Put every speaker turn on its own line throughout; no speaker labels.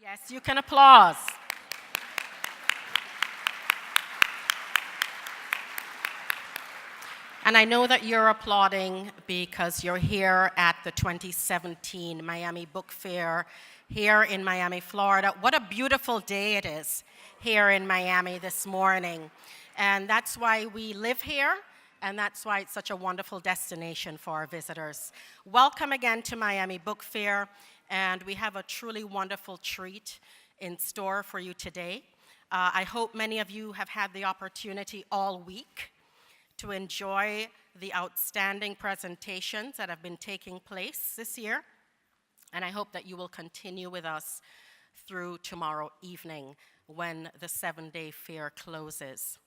Yes, you can applause. And I know that you're applauding because you're here at the 2017 Miami Book Fair here in Miami, Florida. What a beautiful day it is here in Miami this morning. And that's why we live here, and that's why it's such a wonderful destination for our visitors. Welcome again to Miami Book Fair, and we have a truly wonderful treat in store for you today. I hope many of you have had the opportunity all week to enjoy the outstanding presentations that have been taking place this year. And I hope that you will continue with us through tomorrow evening when the 7-day fair closes.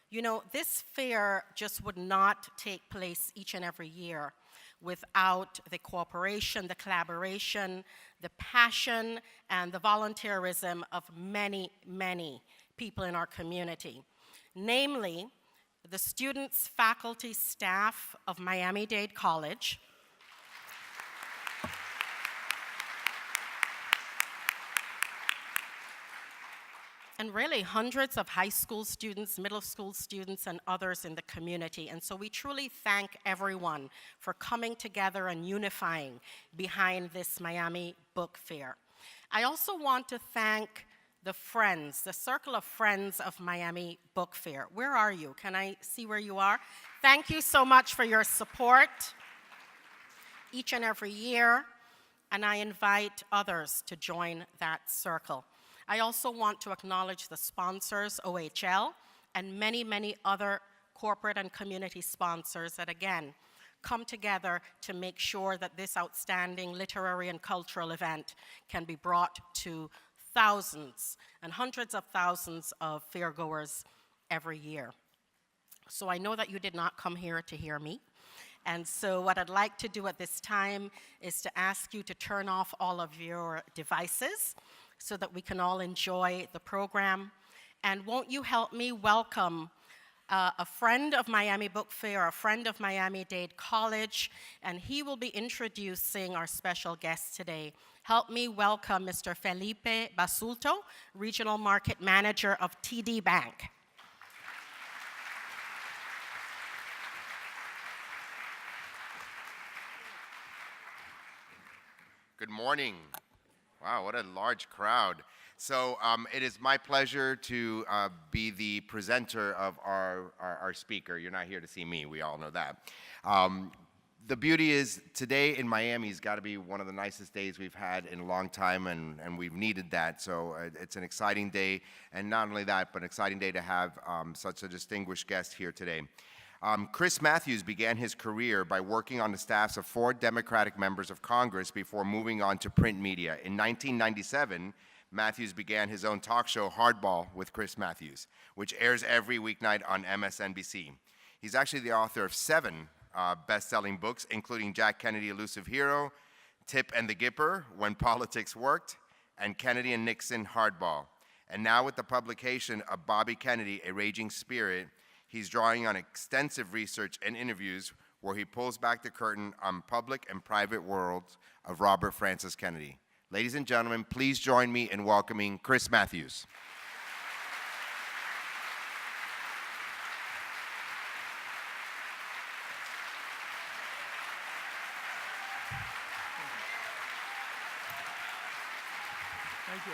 You know, this fair just would not take place each and every year without the cooperation, the collaboration, the passion, and the volunteerism of many, many people in our community. Namely, the students, faculty, staff of Miami-Dade College, and really hundreds of high school students, middle school students, and others in the community. And so we truly thank everyone for coming together and unifying behind this Miami Book Fair. I also want to thank the friends, the circle of friends of Miami Book Fair. Where are you? Can I see where you are? Thank you so much for your support each and every year, and I invite others to join that circle. I also want to acknowledge the sponsors, OHL, and many, many other corporate and community sponsors that, again, come together to make sure that this outstanding literary and cultural event can be brought to thousands and hundreds of thousands of fairgoers every year. So I know that you did not come here to hear me. And so what I'd like to do at this time is to ask you to turn off all of your devices so that we can all enjoy the program. And won't you help me welcome a friend of Miami Book Fair, a friend of Miami-Dade College, and he will be introducing our special guest today. Help me welcome Mr. Felipe Basulto, Regional Market Manager of TD Bank.
Good morning. Wow, what a large crowd. So it is my pleasure to be the presenter of our speaker. You're not here to see me, we all know that. The beauty is today in Miami has got to be one of the nicest days we've had in a long time, and we've needed that. So it's an exciting day, and not only that, but an exciting day to have such a distinguished guest here today. Chris Matthews began his career by working on the staffs of 4 Democratic members of Congress before moving on to print media. In 1997, Matthews began his own talk show, Hardball with Chris Matthews, which airs every weeknight on MSNBC. He's actually the author of 7 best-selling books, including Jack Kennedy, Elusive Hero, Tip and the Gipper, When Politics Worked, and Kennedy and Nixon, Hardball. And now with the publication of Bobby Kennedy, A Raging Spirit, he's drawing on extensive research and interviews where he pulls back the curtain on public and private worlds of Robert Francis Kennedy. Ladies and gentlemen, please join me in welcoming Chris Matthews.
Thank you.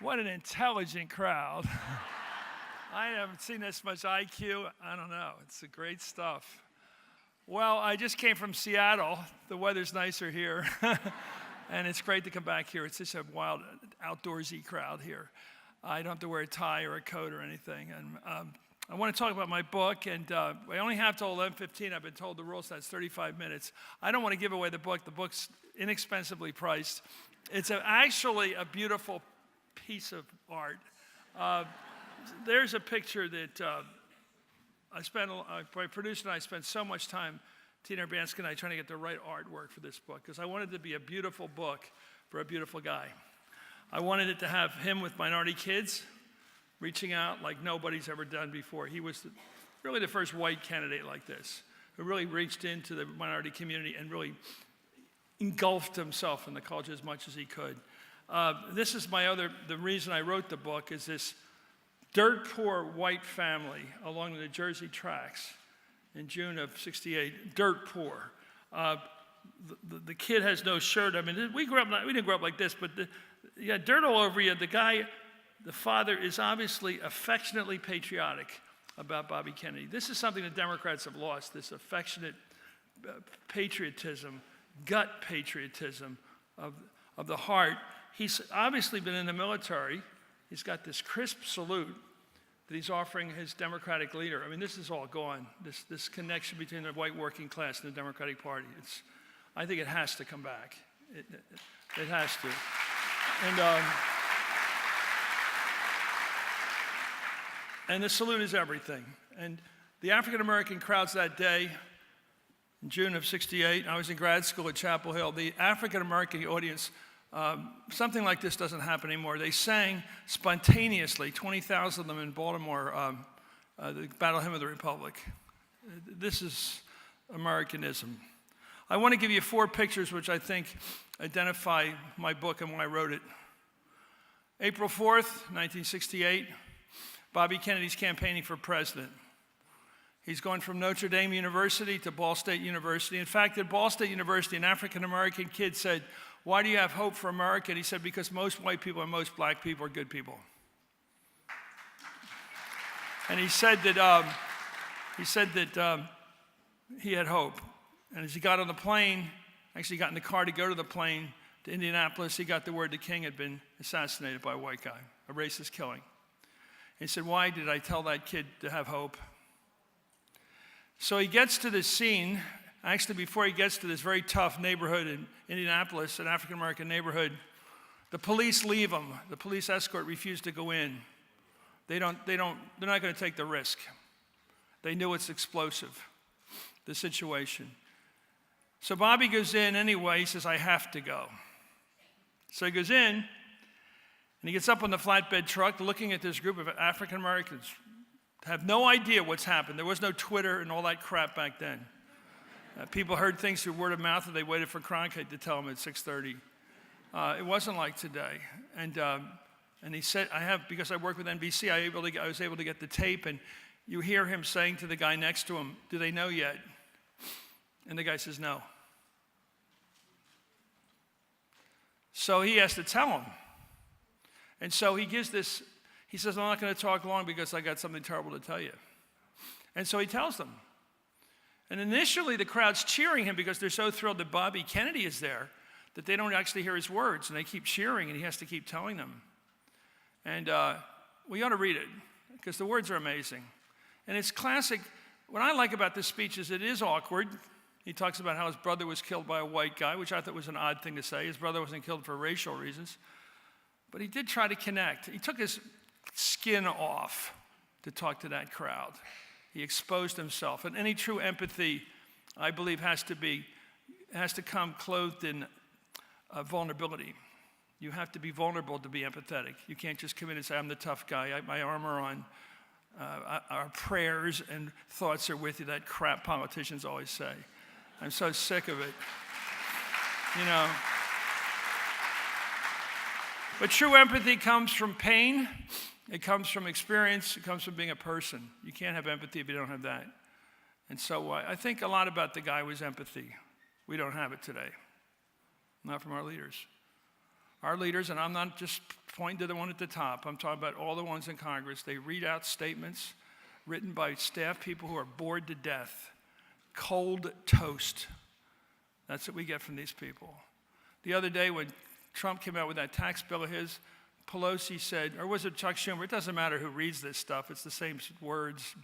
What an intelligent crowd. I haven't seen this much IQ. I don't know. It's great stuff. Well, I just came from Seattle. The weather's nicer here. And it's great to come back here. It's just a wild, outdoorsy crowd here. I don't have to wear a tie or a coat or anything. And I want to talk about my book, and I only have till 11:15. I've been told the rule says 35 minutes. I don't want to give away the book. The book's inexpensively priced. It's actually a beautiful piece of art. There's a picture that my producer and I spent so much time, Tina Urbanska and I, trying to get the right artwork for this book, because I wanted it to be a beautiful book for a beautiful guy. I wanted it to have him with minority kids, reaching out like nobody's ever done before. He was really the first white candidate like this. who really reached into the minority community and really engulfed himself in the culture as much as he could. This is the reason I wrote the book is this dirt poor white family along the New Jersey tracks in June of '68, dirt poor. The kid has no shirt. I mean, we didn't grow up like this, but you had dirt all over you. The father is obviously affectionately patriotic about Bobby Kennedy. This is something the Democrats have lost, this affectionate patriotism, gut patriotism of the heart. He's obviously been in the military. He's got this crisp salute that he's offering his Democratic leader. I mean, this is all gone, this connection between the white working class and the Democratic Party. I think it has to come back. It has to. And the salute is everything. And the African-American crowds that day, in June of '68, I was in grad school at Chapel Hill, the African-American audience, something like this doesn't happen anymore. They sang spontaneously, 20,000 of them in Baltimore, the Battle Hymn of the Republic. This is Americanism. I want to give you 4 pictures which I think identify my book and why I wrote it. April 4th, 1968, Bobby Kennedy's campaigning for president. He's going from Notre Dame University to Ball State University. In fact, at Ball State University, an African-American kid said, "Why do you have hope for America?" And he said, "Because most white people and most black people are good people." And he said that he had hope. And as he got on the plane, actually got in the car to go to the plane to Indianapolis, he got the word the king had been assassinated by a white guy, a racist killing. He said, "Why did I tell that kid to have hope?" So he gets to this scene. Actually, before he gets to this very tough neighborhood in Indianapolis, an African-American neighborhood, the police leave him. The police escort refused to go in. They're not going to take the risk. They knew it's explosive, the situation. So Bobby goes in anyway. He says, "I have to go." So he goes in, and he gets up on the flatbed truck looking at this group of African Americans. Have no idea what's happened. There was no Twitter and all that crap back then. People heard things through word of mouth, and they waited for Cronkite to tell them at 6:30. It wasn't like today. And he said, because I work with NBC, I was able to get the tape, and you hear him saying to the guy next to him, "Do they know yet?" And the guy says, "No." So he has to tell him. And so he gives this, he says, "I'm not going to talk long because I got something terrible to tell you." And so he tells them. And initially the crowd's cheering him because they're so thrilled that Bobby Kennedy is there that they don't actually hear his words, and they keep cheering, and he has to keep telling them. And we ought to read it because the words are amazing. And it's classic. What I like about this speech is it is awkward. He talks about how his brother was killed by a white guy, which I thought was an odd thing to say. His brother wasn't killed for racial reasons. But he did try to connect. He took his skin off to talk to that crowd. He exposed himself. And any true empathy, I believe, has to come clothed in vulnerability. You have to be vulnerable to be empathetic. You can't just come in and say, "I'm the tough guy, I have my armor on. Our prayers and thoughts are with you," that crap politicians always say. I'm so sick of it. You know. But true empathy comes from pain. It comes from experience. It comes from being a person. You can't have empathy if you don't have that. And so I think a lot about the guy was empathy. We don't have it today. Not from our leaders. Our leaders, and I'm not just pointing to the one at the top, I'm talking about all the ones in Congress, they read out statements written by staff people who are bored to death. Cold toast. That's what we get from these people. The other day when Trump came out with that tax bill of his, Pelosi said, or was it Chuck Schumer? It doesn't matter who reads this stuff. It's the same words.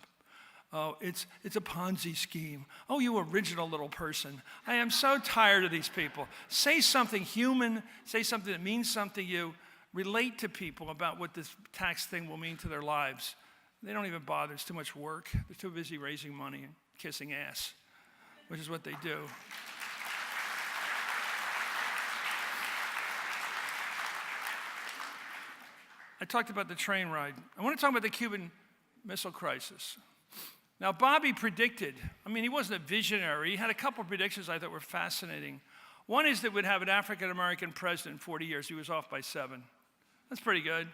"Oh, it's a Ponzi scheme. Oh, you original little person." I am so tired of these people. Say something human. Say something that means something to you. Relate to people about what this tax thing will mean to their lives. They don't even bother. It's too much work. They're too busy raising money and kissing ass, which is what they do. I talked about the train ride. I want to talk about the Cuban Missile Crisis. Now, Bobby predicted, he wasn't a visionary. He had a couple of predictions I thought were fascinating. One is that we'd have an African-American president in 40 years. He was off by 7. That's pretty good.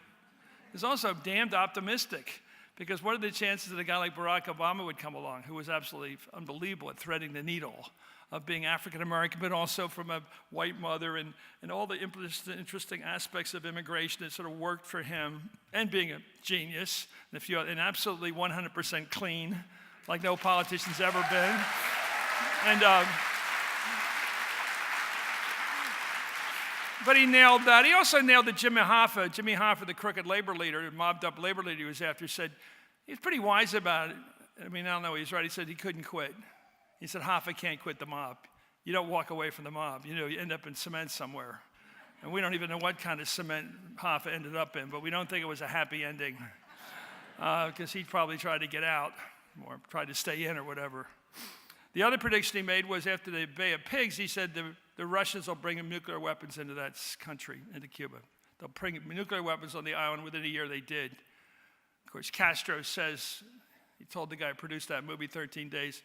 He's also damned optimistic, because what are the chances that a guy like Barack Obama would come along, who was absolutely unbelievable at threading the needle of being African-American, but also from a white mother, and all the interesting aspects of immigration that sort of worked for him, and being a genius, and absolutely 100% clean, like no politician's ever been. And, but he nailed that. He also nailed that Jimmy Hoffa, the crooked labor leader, the mobbed up labor leader he was after, said, he's pretty wise about it. I don't know, he's right. He said he couldn't quit. He said, Hoffa can't quit the mob. You don't walk away from the mob. You end up in cement somewhere. And we don't even know what kind of cement Hoffa ended up in, but we don't think it was a happy ending, because he probably tried to get out or tried to stay in or whatever. The other prediction he made was after the Bay of Pigs, he said the Russians will bring nuclear weapons into that country, into Cuba. They'll bring nuclear weapons on the island. Within a year, they did. Of course, Castro says, he told the guy who produced that movie, 13 Days,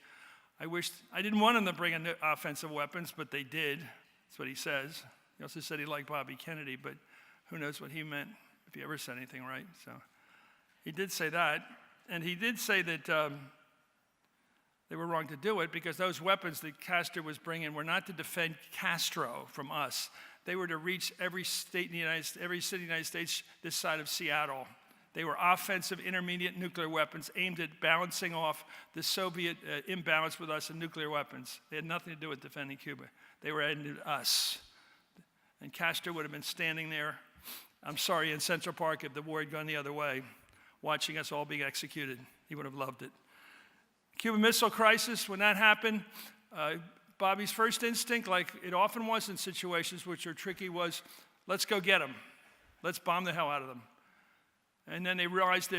I didn't want them to bring in offensive weapons, but they did. That's what he says. He also said he liked Bobby Kennedy, but who knows what he meant, if he ever said anything right. So he did say that. And he did say that they were wrong to do it, because those weapons that Castro was bringing were not to defend Castro from us. They were to reach every state in the every city in the United States this side of Seattle. They were offensive intermediate nuclear weapons aimed at balancing off the Soviet imbalance with us in nuclear weapons. They had nothing to do with defending Cuba. They were aimed at us. And Castro would have been standing there, in Central Park if the war had gone the other way, watching us all being executed. He would have loved it. Cuban Missile Crisis, when that happened, Bobby's first instinct, like it often was in situations which are tricky, was, let's go get them. Let's bomb the hell out of them. And then they realized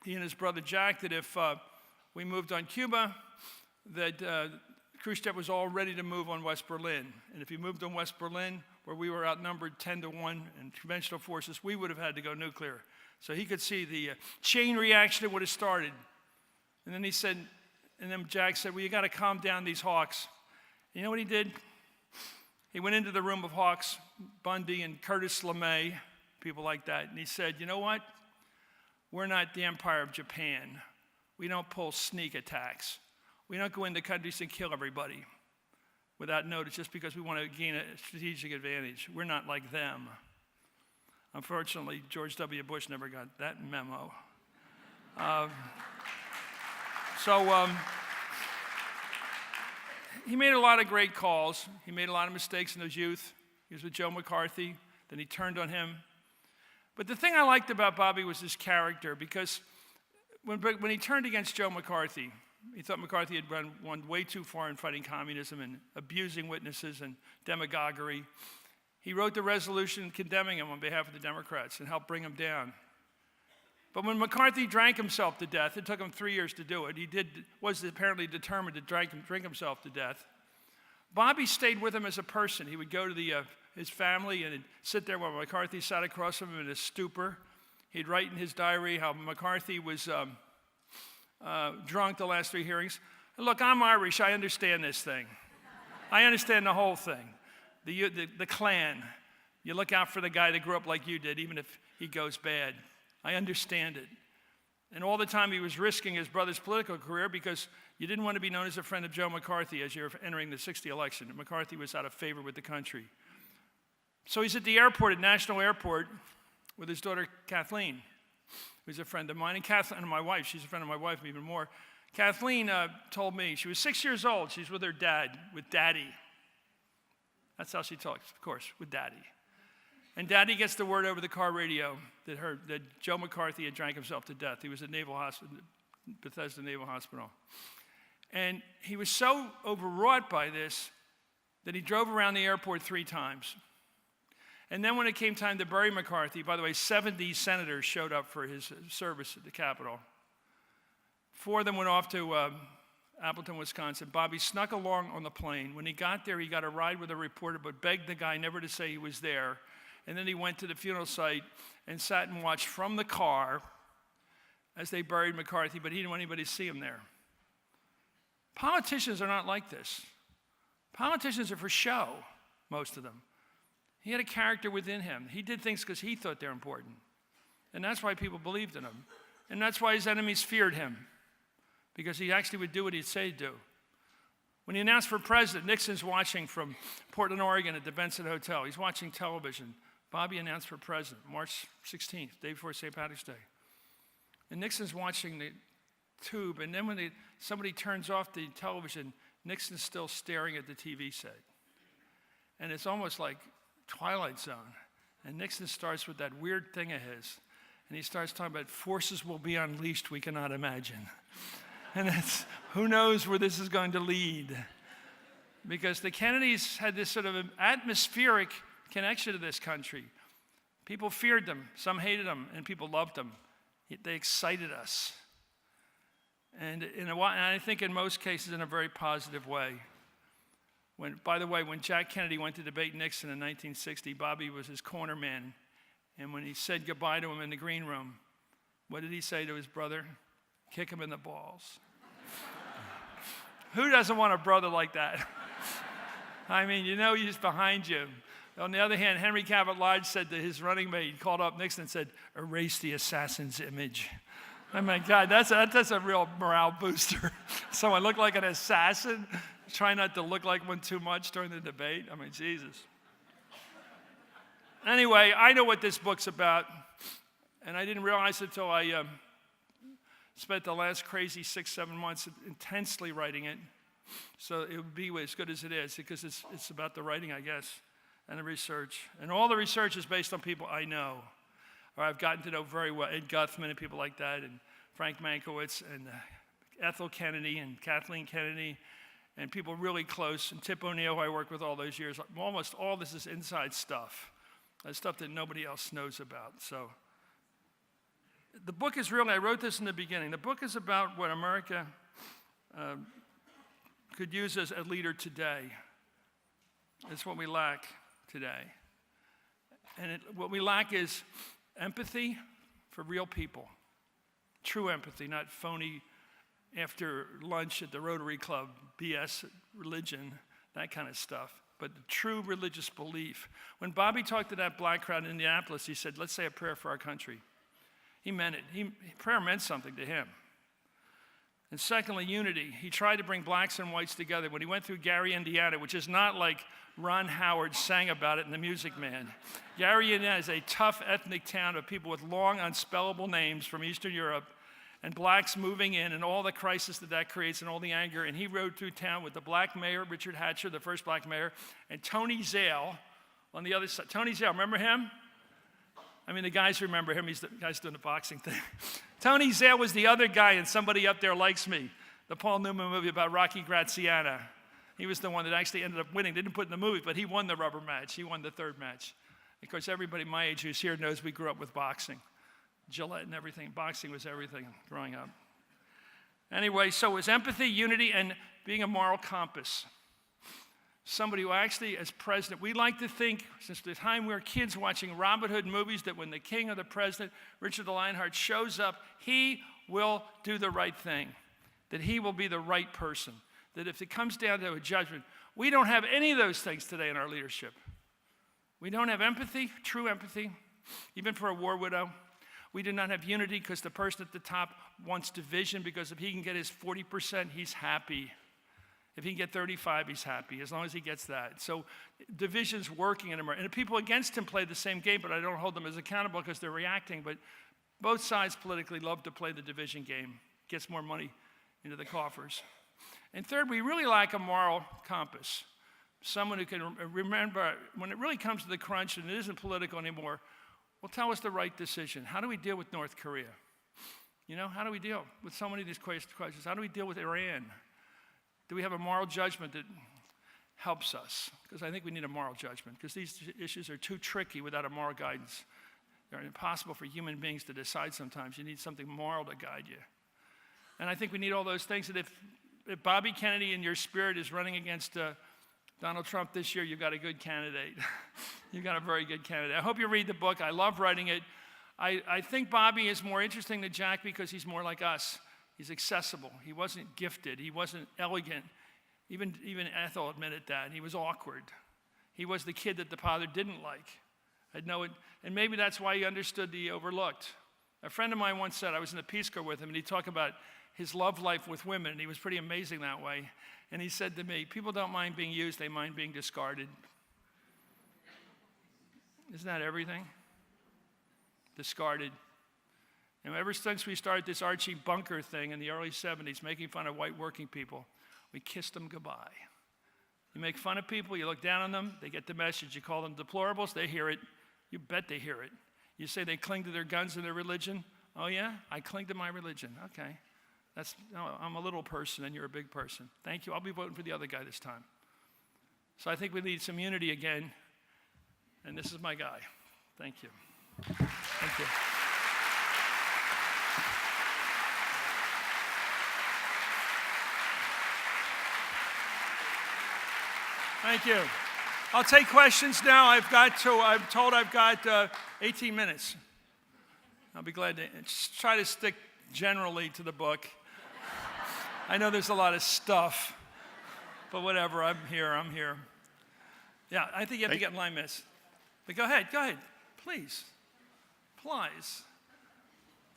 he and his brother Jack, that if we moved on Cuba, that Khrushchev was all ready to move on West Berlin. And if he moved on West Berlin, where we were outnumbered 10-1 in conventional forces, we would have had to go nuclear. So he could see the chain reaction that would have started. And then Jack said, well, you got to calm down these hawks. You know what he did? He went into the room of hawks, Bundy and Curtis LeMay, people like that, and he said, you know what? We're not the Empire of Japan. We don't pull sneak attacks. We don't go into countries and kill everybody without notice just because we want to gain a strategic advantage. We're not like them. Unfortunately, George W. Bush never got that memo. He made a lot of great calls. He made a lot of mistakes in his youth. He was with Joe McCarthy. Then he turned on him. But the thing I liked about Bobby was his character, because when he turned against Joe McCarthy, he thought McCarthy had gone way too far in fighting communism and abusing witnesses and demagoguery. He wrote the resolution condemning him on behalf of the Democrats and helped bring him down. But when McCarthy drank himself to death, it took him 3 years to do it. He was apparently determined to drink himself to death. Bobby stayed with him as a person. He would go to his family and sit there while McCarthy sat across from him in a stupor. He'd write in his diary how McCarthy was drunk the last 3 hearings. Look, I'm Irish. I understand this thing. I understand the whole thing. The Klan. You look out for the guy that grew up like you did, even if he goes bad. I understand it. And all the time he was risking his brother's political career because you didn't want to be known as a friend of Joe McCarthy as you're entering the 60 election. McCarthy was out of favor with the country. So he's at the airport, at National Airport, with his daughter Kathleen, who's a friend of mine, and my wife. She's a friend of my wife even more. Kathleen told me, she was 6 years old. She's with her dad, with Daddy. That's how she talks, of course, with Daddy. And Daddy gets the word over the car radio that Joe McCarthy had drank himself to death. He was at Naval Hospital, Bethesda Naval Hospital. And he was so overwrought by this that he drove around the airport 3 times. And then when it came time to bury McCarthy, by the way, 70 senators showed up for his service at the Capitol. 4 of them went off to Appleton, Wisconsin. Bobby snuck along on the plane. When he got there, he got a ride with a reporter, but begged the guy never to say he was there. And then he went to the funeral site and sat and watched from the car as they buried McCarthy, but he didn't want anybody to see him there. Politicians are not like this. Politicians are for show, most of them. He had a character within him. He did things because he thought they're important. And that's why people believed in him. And that's why his enemies feared him, because he actually would do what he'd say he'd do. When he announced for president, Nixon's watching from Portland, Oregon at the Benson Hotel. He's watching television. Bobby announced for president, March 16th, day before St. Patrick's Day. And Nixon's watching the tube, and then when somebody turns off the television, Nixon's still staring at the TV set. And it's almost like Twilight Zone. And Nixon starts with that weird thing of his, and he starts talking about forces will be unleashed we cannot imagine. And it's, who knows where this is going to lead? Because the Kennedys had this sort of atmospheric connection to this country. People feared them, some hated them, and people loved them. They excited us. And I think in most cases in a very positive way. By the way, when Jack Kennedy went to debate Nixon in 1960, Bobby was his corner man. And when he said goodbye to him in the green room, what did he say to his brother? Kick him in the balls. Who doesn't want a brother like that? I mean, you know he's behind you. On the other hand, Henry Cabot Lodge said to his running mate, he called up Nixon and said, erase the assassin's image. Oh my God, that's a real morale booster. Someone look like an assassin, try not to look like one too much during the debate. I mean, Jesus. Anyway, I know what this book's about, and I didn't realize it until I spent the last crazy 6-7 months intensely writing it. So it would be as good as it is, because it's about the writing, I guess, and the research. And all the research is based on people I know, or I've gotten to know very well, Ed Guthman and people like that, and Frank Mankiewicz, and Ethel Kennedy, and Kathleen Kennedy, and people really close, and Tip O'Neill, who I worked with all those years. Almost all this is inside stuff. Stuff that nobody else knows about. So the book is really, I wrote this in the beginning, the book is about what America could use as a leader today. It's what we lack today. And what we lack is empathy for real people. True empathy, not phony after lunch at the Rotary Club, BS religion, that kind of stuff. But the true religious belief. When Bobby talked to that black crowd in Indianapolis, he said, let's say a prayer for our country. He meant it. Prayer meant something to him. And secondly, unity. He tried to bring blacks and whites together. When he went through Gary, Indiana, which is not like Ron Howard sang about it in The Music Man. Gary, Indiana is a tough ethnic town of people with long, unspellable names from Eastern Europe, and blacks moving in, and all the crisis that creates, and all the anger. And he rode through town with the black mayor, Richard Hatcher, the first black mayor, and Tony Zale on the other side. Tony Zale, remember him? I mean, the guys remember him. He's the guy's doing the boxing thing. Tony Zale was the other guy in Somebody Up There Likes Me, the Paul Newman movie about Rocky Graziano. He was the one that actually ended up winning. They didn't put it in the movie, but he won the rubber match. He won the third match. Of course, everybody my age who's here knows we grew up with boxing. Gillette and everything. Boxing was everything growing up. Anyway, so it was empathy, unity, and being a moral compass. Somebody who actually, as president, we like to think, since the time we were kids watching Robin Hood movies, that when the king or the president, Richard the Lionheart, shows up, he will do the right thing, that he will be the right person, that if it comes down to a judgment, we don't have any of those things today in our leadership. We don't have empathy, true empathy, even for a war widow. We do not have unity because the person at the top wants division, because if he can get his 40%, he's happy. If he can get 35, he's happy, as long as he gets that. So division's working in America. And the people against him play the same game, but I don't hold them as accountable because they're reacting. But both sides politically love to play the division game. Gets more money into the coffers. And third, we really lack a moral compass. Someone who can remember, when it really comes to the crunch and it isn't political anymore, will tell us the right decision. How do we deal with North Korea? You know, how do we deal with so many of these questions? How do we deal with Iran? Do we have a moral judgment that helps us? Because I think we need a moral judgment, because these issues are too tricky without a moral guidance. They're impossible for human beings to decide sometimes. You need something moral to guide you. And I think we need all those things. That if Bobby Kennedy in your spirit is running against Donald Trump this year, you've got a good candidate. You've got a very good candidate. I hope you read the book. I love writing it. I think Bobby is more interesting than Jack because he's more like us. He's accessible. He wasn't gifted. He wasn't elegant. Even Ethel admitted that. He was awkward. He was the kid that the father didn't like. I'd know it, and maybe that's why he understood the overlooked. A friend of mine once said, I was in the Peace Corps with him, and he talked about his love life with women, and he was pretty amazing that way. And he said to me, people don't mind being used, they mind being discarded. Isn't that everything? Discarded. And ever since we started this Archie Bunker thing in the early 70s, making fun of white working people, we kissed them goodbye. You make fun of people, you look down on them, they get the message. You call them deplorables, they hear it. You bet they hear it. You say they cling to their guns and their religion. Oh yeah, I cling to my religion. Okay, I'm a little person and you're a big person. Thank you. I'll be voting for the other guy this time. So I think we need some unity again. And this is my guy. Thank you. Thank you. Thank you. I'll take questions now. I'm told I've got 18 minutes. I'll be glad to just try to stick generally to the book. I know there's a lot of stuff, but whatever, I'm here. Yeah, I think you have to get in line, miss. But go ahead, please.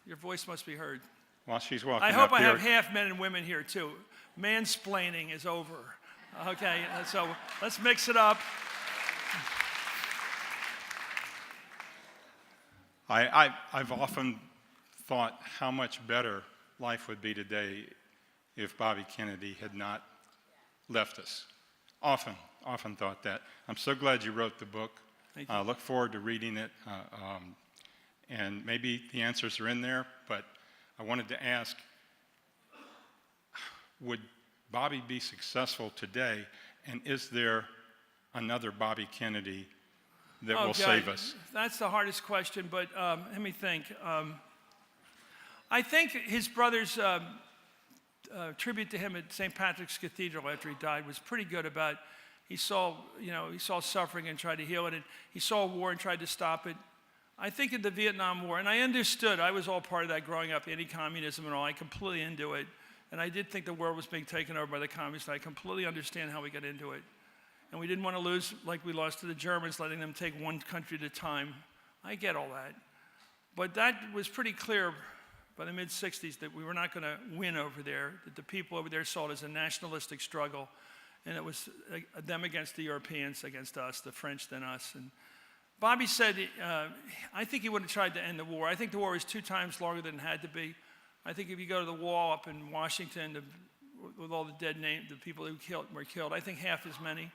Your voice must be heard.
While she's walking
I hope
up
I
here,
have half men and women here too. Mansplaining is over. Okay, so let's mix it up.
I've often thought how much better life would be today if Bobby Kennedy had not left us. Often thought that. I'm so glad you wrote the book. I look forward to reading it. And maybe the answers are in there, but I wanted to ask, would Bobby be successful today? And is there another Bobby Kennedy that will save us?
That's the hardest question, but let me think. I think his brother's tribute to him at St. Patrick's Cathedral after he died was pretty good about, he saw suffering and tried to heal it, and he saw war and tried to stop it. I think in the Vietnam War, and I understood, I was all part of that growing up, anti-communism and all, I completely into it. And I did think the world was being taken over by the communists. I completely understand how we got into it. And we didn't want to lose like we lost to the Germans, letting them take one country at a time. I get all that. But that was pretty clear by the mid-'60s that we were not going to win over there, that the people over there saw it as a nationalistic struggle. And it was them against the Europeans, against us, the French then us. And Bobby said, I think he would have tried to end the war. I think the war was 2 times longer than it had to be. I think if you go to the wall up in Washington with all the dead names, the people who were killed, I think half as many.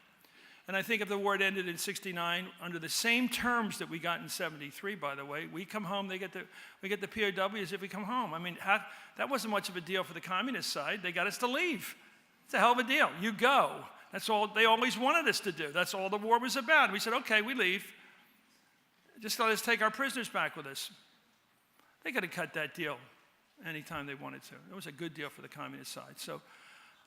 And I think if the war had ended in '69 under the same terms that we got in '73, by the way, we come home, we get the POWs if we come home. I mean, that wasn't much of a deal for the communist side. They got us to leave. It's a hell of a deal. You go. That's all they always wanted us to do. That's all the war was about. We said, okay, we leave. Just let us take our prisoners back with us. They could have cut that deal anytime they wanted to. It was a good deal for the communist side. So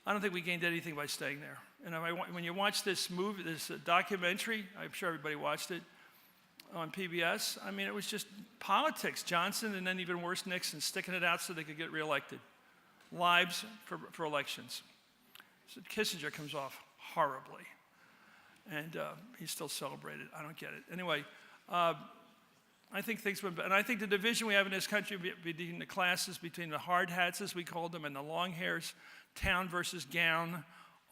I don't think we gained anything by staying there. And when you watch this movie, this documentary, I'm sure everybody watched it on PBS, I mean, it was just politics. Johnson and then even worse, Nixon, sticking it out so they could get reelected. Lives for elections. So Kissinger comes off horribly. And he's still celebrated. I don't get it. Anyway, I think things went, and I think the division we have in this country between the classes, between the hard hats, as we called them, and the long hairs, town versus gown,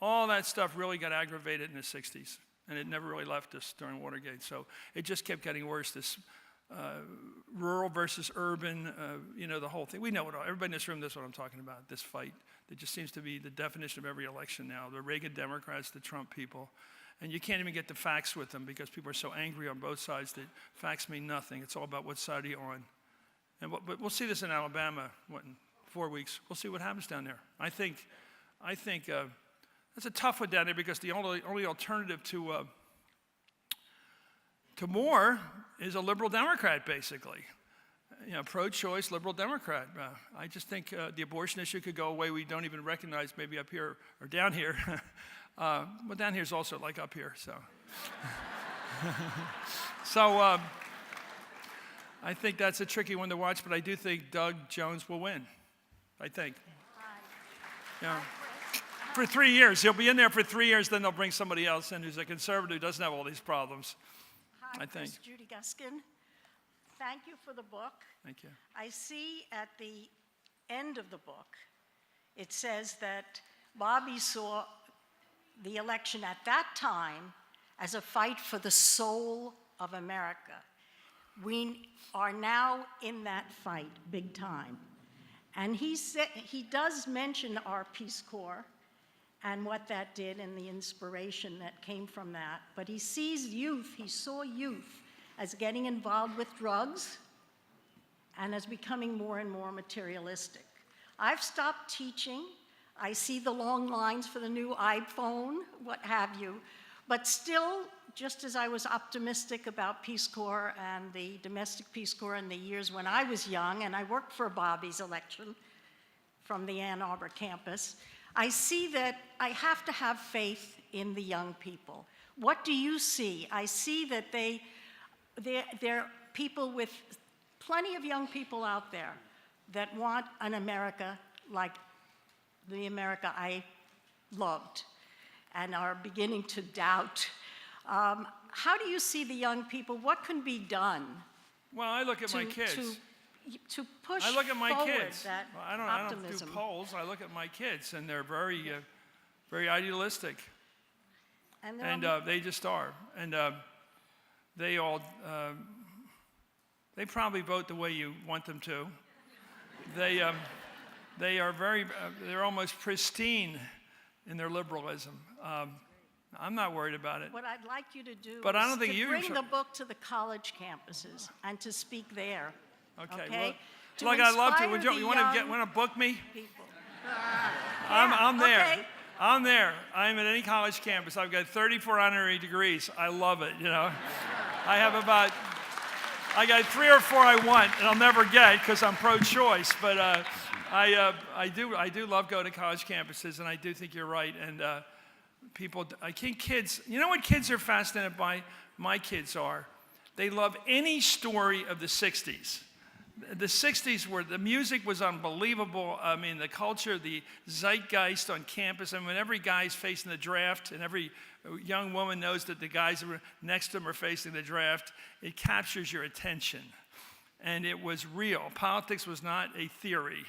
all that stuff really got aggravated in the 60s. And it never really left us during Watergate. So it just kept getting worse, this rural versus urban, the whole thing. We know it all. Everybody in this room knows what I'm talking about, this fight that just seems to be the definition of every election now. The Reagan Democrats, the Trump people. And you can't even get the facts with them because people are so angry on both sides that facts mean nothing. It's all about what side are you on. But we'll see this in Alabama, in 4 weeks. We'll see what happens down there. I think that's a tough one down there because the only alternative to more is a liberal Democrat, basically. Pro-choice liberal Democrat. I just think the abortion issue could go away. We don't even recognize maybe up here or down here. But down here is also like up here, so. I think that's a tricky one to watch, but I do think Doug Jones will win. I think. Yeah. For 3 years. He'll be in there for 3 years, then they'll bring somebody else in who's a conservative who doesn't have all these problems.
Hi,
I think.
Chris Judy Guskin. Thank you for the book.
Thank you.
I see at the end of the book, it says that Bobby saw the election at that time as a fight for the soul of America. We are now in that fight big time. And he does mention our Peace Corps and what that did and the inspiration that came from that. But he saw youth as getting involved with drugs and as becoming more and more materialistic. I've stopped teaching. I see the long lines for the new iPhone, what have you. But still, just as I was optimistic about Peace Corps and the domestic Peace Corps in the years when I was young, and I worked for Bobby's election from the Ann Arbor campus, I see that I have to have faith in the young people. What do you see? I see that they're people with plenty of young people out there that want an America like the America I loved and are beginning to doubt. How do you see the young people? What can be done
Well, I look at my kids.
to push
I look at my
forward
kids.
that
Well, I don't
optimism?
do polls. I look at my kids, and they're very, very idealistic,
And
and they just are. And they all, they probably vote the way you want them to. They are very, they're almost pristine in their liberalism. I'm not worried about it.
what I'd like you to do
But I
is
don't think
to
you
bring
should-
the book to the college campuses and to speak there.
Okay.
Okay?
Well,
To
like I'd love to.
inspire
Would
the
you want to
young
want to book me?
people.
I'm there.
Okay.
I'm there. I'm at any college campus. I've got 34 honorary degrees. I love it, you know. I got 3 or 4 I want, and I'll never get because I'm pro-choice. But I do love going to college campuses, and I do think you're right. And I think kids, you know what kids are fascinated by? My kids are. They love any story of the 60s. The 60s the music was unbelievable. I mean, the culture, the zeitgeist on campus. I mean, when every guy's facing the draft and every young woman knows that the guys who are next to them are facing the draft, it captures your attention. And it was real. Politics was not a theory.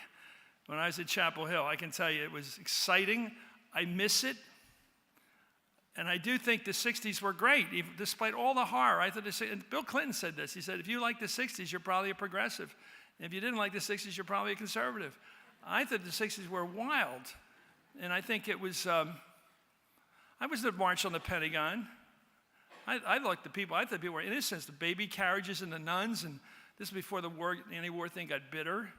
When I was at Chapel Hill, I can tell you it was exciting. I miss it. And I do think the 60s were great, even, despite all the horror. I thought Bill Clinton said this. He said, if you like the 60s, you're probably a progressive. And if you didn't like the 60s, you're probably a conservative. I thought the 60s were wild. And I think it was, I was at March on the Pentagon. I liked the people. I thought people were innocent. The baby carriages and the nuns. And this was before the anti-war thing got bitter.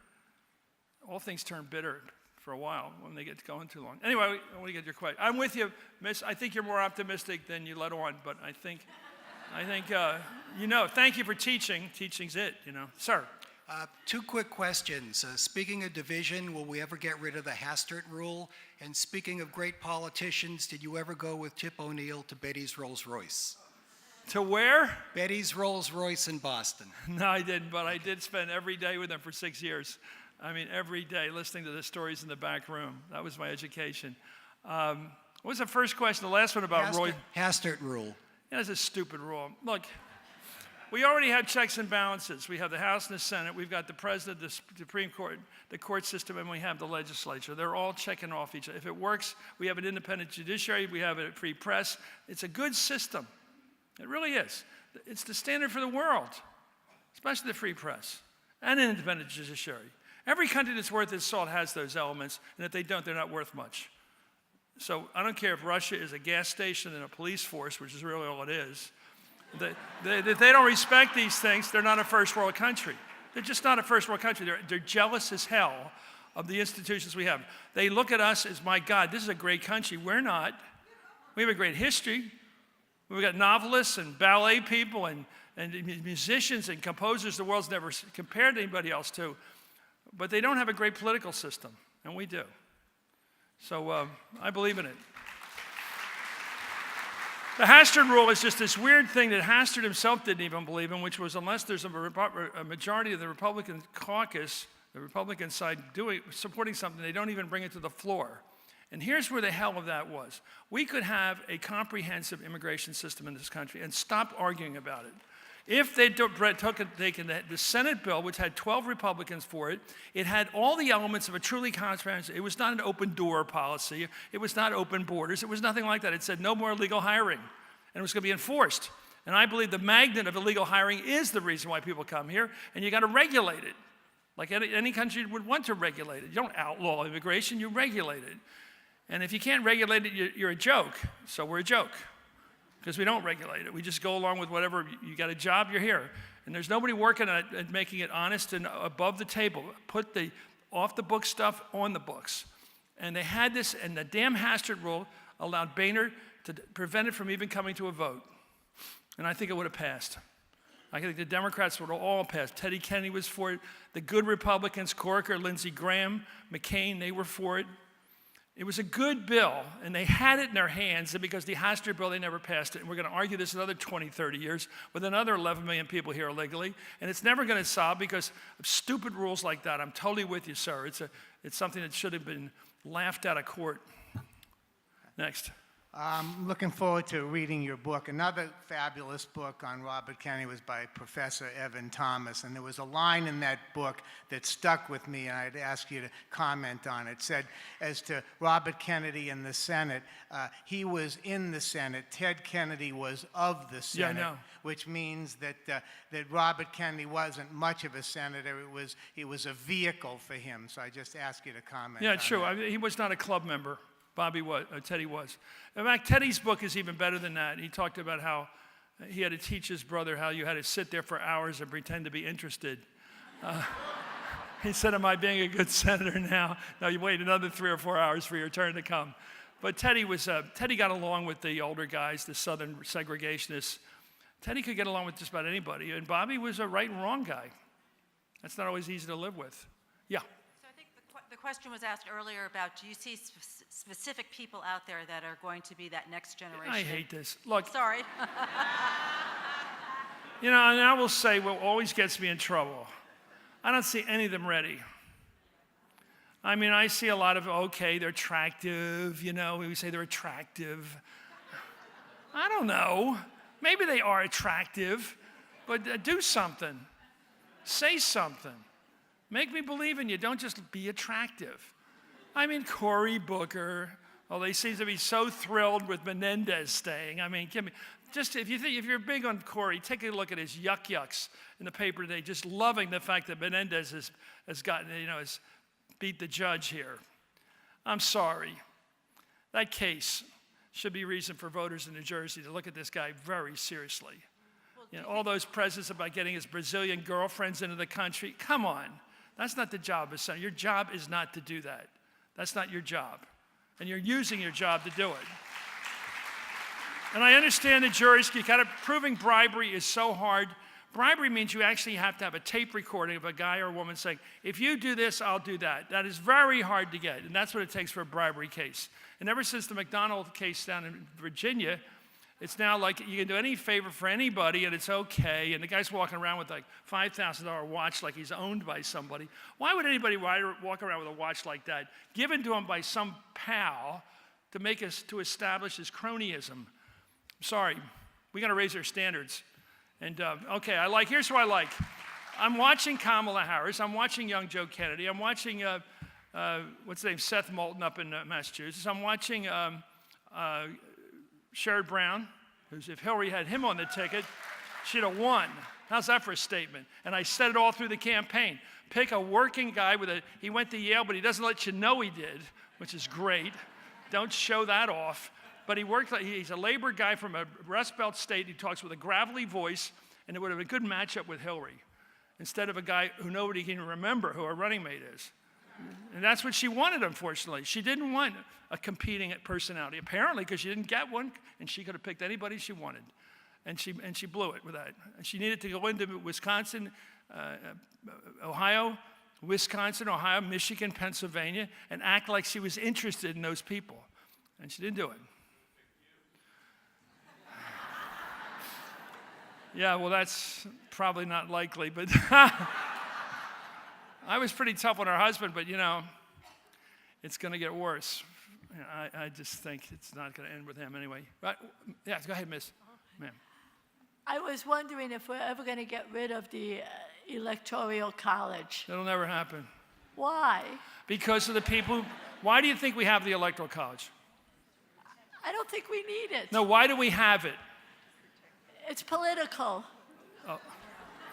All things turn bitter for a while when they get going too long. Anyway, I want to get your question. I'm with you, Miss. I think you're more optimistic than you let on, but I think, thank you for teaching. Teaching's it, Sir.
2 quick questions. Speaking of division, will we ever get rid of the Hastert rule? And speaking of great politicians, did you ever go with Tip O'Neill to Betty's Rolls-Royce?
To where?
Betty's Rolls-Royce in Boston.
No, I didn't, but I did spend every day with them for 6 years. I mean, every day listening to the stories in the back room. That was my education. What was the first question? The last one about Roy?
Hastert rule.
Yeah, that's a stupid rule. Look, we already have checks and balances. We have the House and the Senate. We've got the President, the Supreme Court, the court system, and we have the legislature. They're all checking off each other. If it works, we have an independent judiciary. We have a free press. It's a good system. It really is. It's the standard for the world, especially the free press and an independent judiciary. Every country that's worth its salt has those elements, and if they don't, they're not worth much. So I don't care if Russia is a gas station and a police force, which is really all it is. If they don't respect these things, they're not a first world country. They're just not a first world country. They're jealous as hell of the institutions we have. They look at us as, my God, this is a great country. We're not. We have a great history. We've got novelists and ballet people and musicians and composers the world's never compared to anybody else to. But they don't have a great political system, and we do. So I believe in it. The Hastert rule is just this weird thing that Hastert himself didn't even believe in, which was unless there's a majority of the Republican caucus, the Republican side supporting something, they don't even bring it to the floor. And here's where the hell of that was. We could have a comprehensive immigration system in this country and stop arguing about it. If they'd taken the Senate bill, which had 12 Republicans for it, it had all the elements of a truly transparent. It was not an open door policy. It was not open borders. It was nothing like that. It said no more illegal hiring, and it was going to be enforced. And I believe the magnet of illegal hiring is the reason why people come here, and you got to regulate it, like any country would want to regulate it. You don't outlaw immigration, you regulate it. And if you can't regulate it, you're a joke. So we're a joke. Because we don't regulate it. We just go along with whatever. You got a job, you're here. And there's nobody working at making it honest and above the table. Put the off-the-book stuff on the books. And they had this, and the damn Hastert rule allowed Boehner to prevent it from even coming to a vote. And I think it would have passed. I think the Democrats would have all passed. Teddy Kennedy was for it. The good Republicans, Corker, Lindsey Graham, McCain, they were for it. It was a good bill, and they had it in their hands, and because the Hastert bill, they never passed it. And we're going to argue this another 20, 30 years with another 11 million people here illegally, and it's never going to solve because of stupid rules like that. I'm totally with you, sir. It's something that should have been laughed out of court. Next.
I'm looking forward to reading your book. Another fabulous book on Robert Kennedy was by Professor Evan Thomas, and there was a line in that book that stuck with me, and I'd ask you to comment on it. It said, as to Robert Kennedy in the Senate, he was in the Senate. Ted Kennedy was of the Senate,
Yeah, I know.
which means that Robert Kennedy wasn't much of a senator. It was a vehicle for him. So I just ask you to comment
Yeah,
on
true.
that.
I mean, he was not a club member. Teddy was. In fact, Teddy's book is even better than that. He talked about how he had to teach his brother how you had to sit there for hours and pretend to be interested. He said, am I being a good senator now? No, you wait another 3 or 4 hours for your turn to come. But Teddy got along with the older guys, the Southern segregationists. Teddy could get along with just about anybody. And Bobby was a right and wrong guy. That's not always easy to live with. Yeah.
So I think the question was asked earlier about, do you see specific people out there that are going to be that next generation?
I hate this. Look,
Sorry.
you know, and I will say what always gets me in trouble. I don't see any of them ready. I mean, I see a lot of, okay, they're attractive, you know, we say they're attractive. I don't know. Maybe they are attractive, but do something. Say something. Make me believe in you. Don't just be attractive. I mean, Cory Booker, well, they seem to be so thrilled with Menendez staying. I mean, give me, just if you're big on Cory, take a look at his yucks in the paper today, just loving the fact that Menendez has gotten, you know, has beat the judge here. I'm sorry. That case should be reason for voters in New Jersey to look at this guy very seriously. You know, all those presents about getting his Brazilian girlfriends into the country, come on. That's not the job of a senator. Your job is not to do that. That's not your job. And you're using your job to do it. And I understand the juries, proving bribery is so hard. Bribery means you actually have to have a tape recording of a guy or a woman saying, if you do this, I'll do that. That is very hard to get, and that's what it takes for a bribery case. And ever since the McDonald case down in Virginia, it's now like you can do any favor for anybody and it's okay. And the guy's walking around with like $5,000 watch like he's owned by somebody. Why would anybody walk around with a watch like that given to him by some pal to establish his cronyism? I'm sorry, we got to raise our standards. And okay, here's who I like. I'm watching Kamala Harris. I'm watching young Joe Kennedy. I'm watching, what's his name, Seth Moulton up in Massachusetts. I'm watching Sherrod Brown, who's, if Hillary had him on the ticket, she'd have won. How's that for a statement? And I said it all through the campaign. Pick a working guy he went to Yale, but he doesn't let you know he did, which is great. Don't show that off. But he's a labor guy from a Rust Belt state. He talks with a gravelly voice, and it would have been a good matchup with Hillary, instead of a guy who nobody can remember who her running mate is. And that's what she wanted, unfortunately. She didn't want a competing personality, apparently, because she didn't get one, and she could have picked anybody she wanted. And she blew it with that. And she needed to go into Wisconsin, Ohio, Michigan, Pennsylvania, and act like she was interested in those people. And she didn't do it. Yeah, well, that's probably not likely, but I was pretty tough on her husband, but it's going to get worse. I just think it's not going to end with him anyway. But, yeah, go ahead, Miss. Ma'am.
I was wondering if we're ever going to get rid of the electoral college.
That'll never happen.
Why?
Because of the people. Why do you think we have the electoral college?
I don't think we need it.
No, why do we have it?
It's political.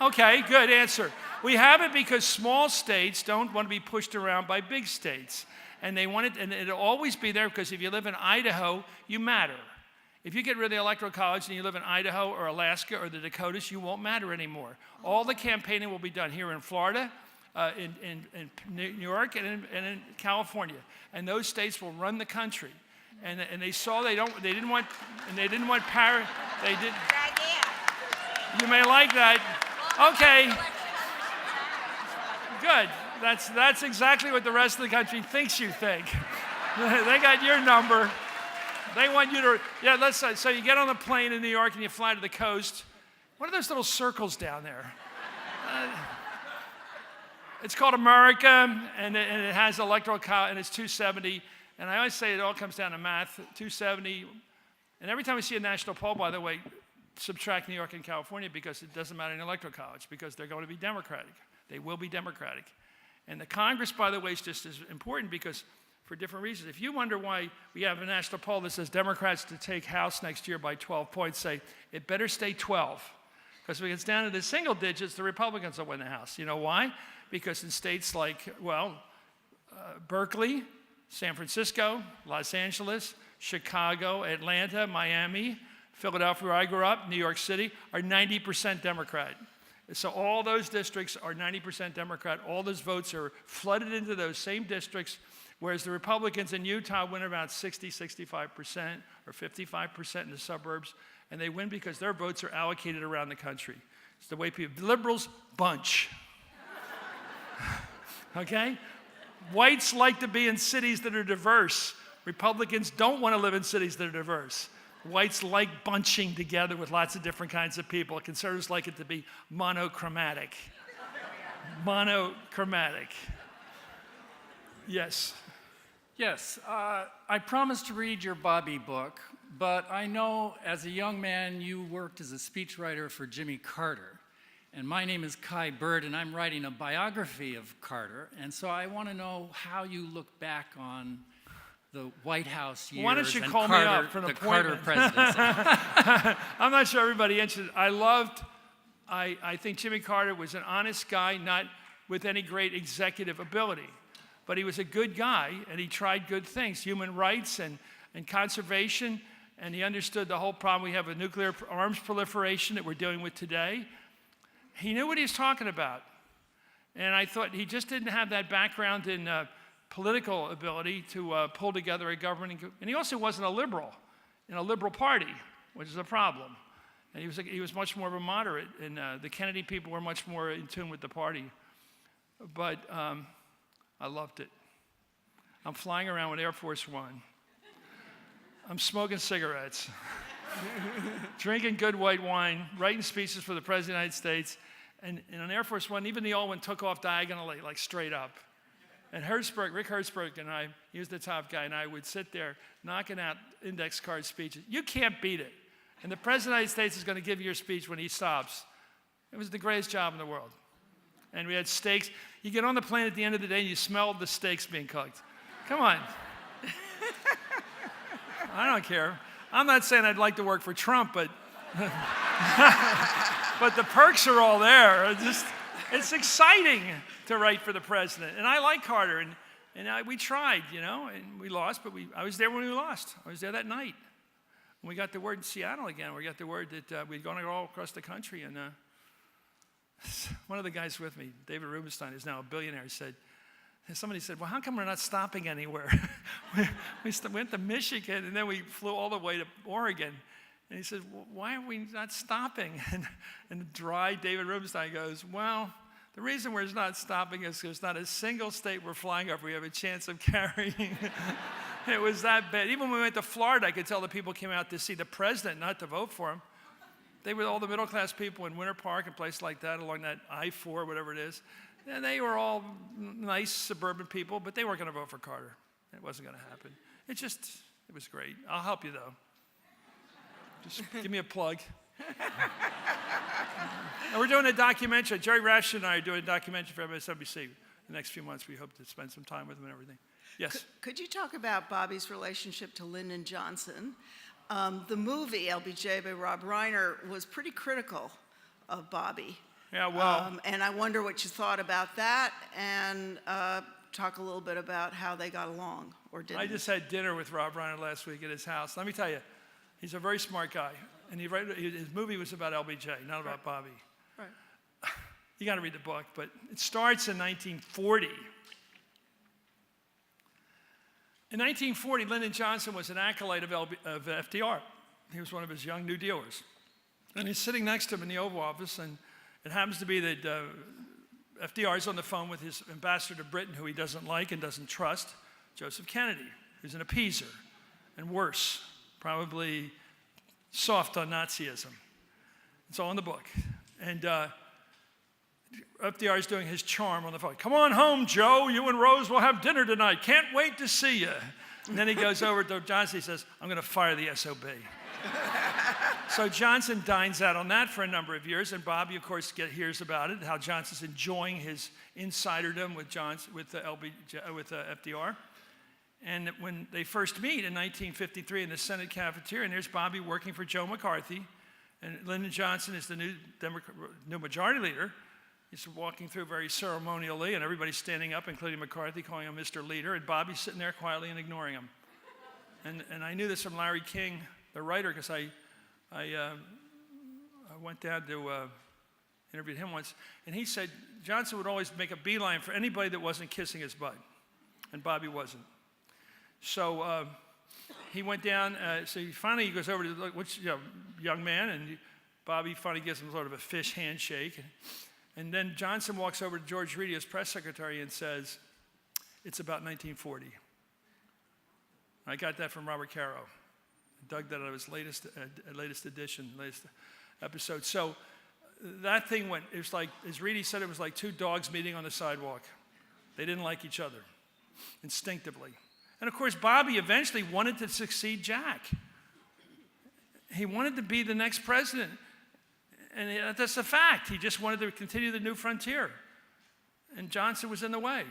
Okay, good answer. We have it because small states don't want to be pushed around by big states. And they want it, and it'll always be there because if you live in Idaho, you matter. If you get rid of the electoral college and you live in Idaho or Alaska or the Dakotas, you won't matter anymore. All the campaigning will be done here in Florida, in New York, and in California. And those states will run the country. And they saw they didn't want power. They did. You may like that. Okay. Good. That's exactly what the rest of the country thinks you think. They got your number. They want you to, yeah, let's say, so you get on the plane in New York and you fly to the coast. What are those little circles down there? It's called America, and it has electoral college, and it's 270. And I always say it all comes down to math, 270. And every time we see a national poll, by the way, subtract New York and California because it doesn't matter in electoral college because they're going to be Democratic. They will be Democratic. And the Congress, by the way, is just as important because for different reasons. If you wonder why we have a national poll that says Democrats to take House next year by 12 points, say it better stay 12. Because if it gets down to the single digits, the Republicans will win the House. You know why? Because in states like, Berkeley, San Francisco, Los Angeles, Chicago, Atlanta, Miami, Philadelphia, where I grew up, New York City, are 90% Democrat. So all those districts are 90% Democrat. All those votes are flooded into those same districts, whereas the Republicans in Utah win about 60, 65%, or 55% in the suburbs, and they win because their votes are allocated around the country. It's the way people, liberals bunch. Okay? Whites like to be in cities that are diverse. Republicans don't want to live in cities that are diverse. Whites like bunching together with lots of different kinds of people. Conservatives like it to be monochromatic. Monochromatic. Yes.
Yes, I promised to read your Bobby book, but I know as a young man you worked as a speechwriter for Jimmy Carter. And my name is Kai Bird, and I'm writing a biography of Carter. And so I want to know how you look back on the White House years.
Why don't you
and
call
Carter,
me up for an
the
appointment?
Carter presidency.
I'm not sure everybody interested. I think Jimmy Carter was an honest guy, not with any great executive ability. But he was a good guy, and he tried good things, human rights and conservation, and he understood the whole problem we have with nuclear arms proliferation that we're dealing with today. He knew what he was talking about. And I thought he just didn't have that background in political ability to pull together a government. And he also wasn't a liberal in a liberal party, which is a problem. And he was much more of a moderate, and the Kennedy people were much more in tune with the party. But I loved it. I'm flying around with Air Force One. I'm smoking cigarettes, drinking good white wine, writing speeches for the President of the United States. And on Air Force One, even the old one took off diagonally, like straight up. And Rick Hertzberg and I, he was the top guy, and I would sit there knocking out index card speeches. You can't beat it. And the President of the United States is going to give you your speech when he stops. It was the greatest job in the world. And we had steaks. You get on the plane at the end of the day and you smell the steaks being cooked. Come on. I don't care. I'm not saying I'd like to work for Trump, but but the perks are all there. It's exciting to write for the president. And I like Carter, and we tried, and we lost, but I was there when we lost. I was there that night. When we got the word in Seattle again, we got the word that we'd gone all across the country, and one of the guys with me, David Rubenstein, who's now a billionaire, somebody said, well, how come we're not stopping anywhere? we went to Michigan, and then we flew all the way to Oregon. And he said, well, why are we not stopping? And dry David Rubenstein goes, well, the reason we're not stopping is there's not a single state we're flying over we have a chance of carrying. It was that bad. Even when we went to Florida, I could tell the people came out to see the president, not to vote for him. They were all the middle-class people in Winter Park and places like that, along that I-4, whatever it is. And they were all nice suburban people, but they weren't going to vote for Carter. It wasn't going to happen. It was great. I'll help you, though. Just give me a plug. And we're doing a documentary. Jerry Rash and I are doing a documentary for MSNBC. The next few months, we hope to spend some time with him and everything. Yes?
Could you talk about Bobby's relationship to Lyndon Johnson? The movie, LBJ by Rob Reiner, was pretty critical of Bobby.
Yeah, well.
And I wonder what you thought about that, and talk a little bit about how they got along, or didn't.
I just had dinner with Rob Reiner last week at his house. Let me tell you, he's a very smart guy. And his movie was about LBJ, not about Bobby.
Right.
You got to read the book, but it starts in 1940. In 1940, Lyndon Johnson was an acolyte of FDR. He was one of his young New Dealers. And he's sitting next to him in the Oval Office, and it happens to be that FDR is on the phone with his ambassador to Britain, who he doesn't like and doesn't trust, Joseph Kennedy, who's an appeaser, and worse, probably soft on Nazism. It's all in the book. And FDR is doing his charm on the phone. Come on home, Joe. You and Rose will have dinner tonight. Can't wait to see you. And then he goes over to Johnson. He says, I'm going to fire the SOB. So Johnson dines out on that for a number of years. And Bobby, of course, hears about it, how Johnson's enjoying his insiderdom with FDR. And when they first meet in 1953 in the Senate cafeteria, and there's Bobby working for Joe McCarthy, and Lyndon Johnson is the new majority leader. He's walking through very ceremonially, and everybody's standing up, including McCarthy, calling him Mr. Leader, and Bobby's sitting there quietly and ignoring him. And I knew this from Larry King, the writer, because I went down to interview him once, and he said Johnson would always make a beeline for anybody that wasn't kissing his butt, and Bobby wasn't. So he went down, so finally he goes over to which young man, and Bobby finally gives him sort of a fish handshake. And then Johnson walks over to George Reedy, his press secretary, and says, it's about 1940. I got that from Robert Caro. I dug that out of his latest edition, latest episode. So that thing went, it was like, as Reedy said, it was like two dogs meeting on the sidewalk. They didn't like each other, instinctively. And of course, Bobby eventually wanted to succeed Jack. He wanted to be the next president. And that's a fact. He just wanted to continue the new frontier. And Johnson was in the way.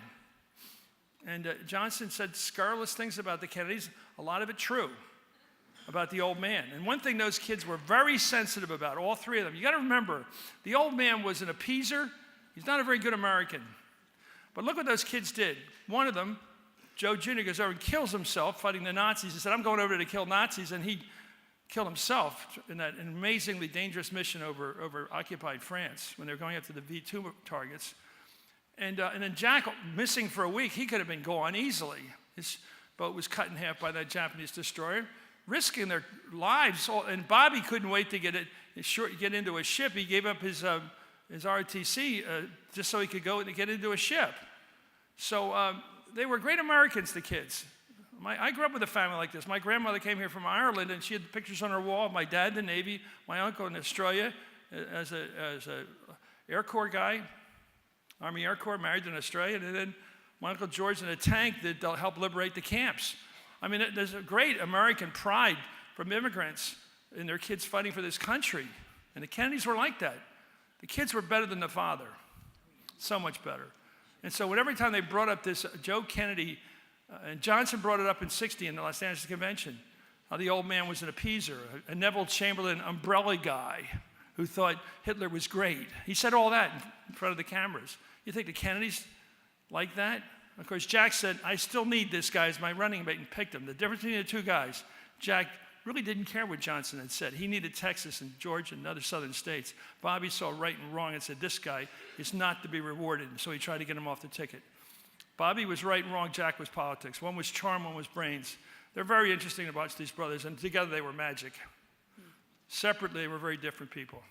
And Johnson said scurrilous things about the Kennedys, a lot of it true, about the old man. And one thing those kids were very sensitive about, all three of them, you got to remember, the old man was an appeaser. He's not a very good American. But look what those kids did. One of them, Joe Jr., goes over and kills himself fighting the Nazis. He said, I'm going over to kill Nazis. And he killed himself in that amazingly dangerous mission over occupied France when they were going after the V2 targets. And then Jack, missing for a week, he could have been gone easily. His boat was cut in half by that Japanese destroyer, risking their lives. And Bobby couldn't wait to get into a ship. He gave up his ROTC just so he could go and get into a ship. So they were great Americans, the kids. I grew up with a family like this. My grandmother came here from Ireland, and she had pictures on her wall of my dad in the Navy, my uncle in Australia as a Air Corps guy, Army Air Corps, married in Australia, and then my Uncle George in a tank that helped liberate the camps. I mean, there's a great American pride from immigrants in their kids fighting for this country. And the Kennedys were like that. The kids were better than the father, so much better. And so every time they brought up this Joe Kennedy, and Johnson brought it up in '60 in the Los Angeles Convention, how the old man was an appeaser, a Neville Chamberlain umbrella guy who thought Hitler was great. He said all that in front of the cameras. You think the Kennedys like that? Of course, Jack said, I still need this guy as my running mate, and picked him. The difference between the two guys, Jack really didn't care what Johnson had said. He needed Texas and Georgia and other southern states. Bobby saw right and wrong and said, this guy is not to be rewarded. So he tried to get him off the ticket. Bobby was right and wrong, Jack was politics. One was charm, one was brains. They're very interesting to watch these brothers, and together they were magic. Separately, they were very different people.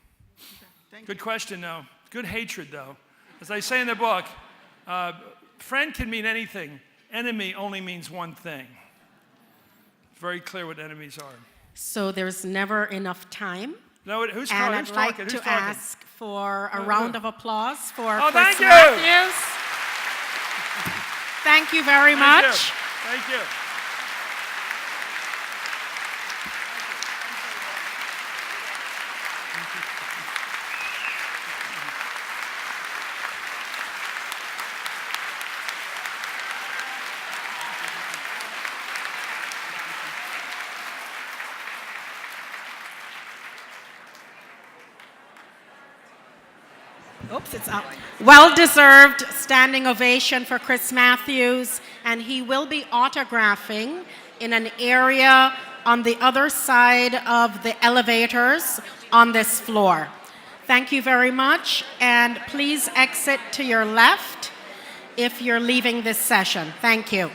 Thank
Good
you.
question, though. Good hatred, though. As I say in the book, friend can mean anything. Enemy only means one thing. It's very clear what enemies are.
So there's never enough time
No, who's
And
calling?
I'd
Who's
like
talking?
to
Who's talking?
ask for a round of applause for
Oh,
Chris
thank you.
Matthews. Thank you very
Thank you.
much.
Thank you.
Oops, it's up. Well-deserved standing ovation for Chris Matthews, and he will be autographing in an area on the other side of the elevators on this floor. Thank you very much, and please exit to your left if you're leaving this session. Thank you.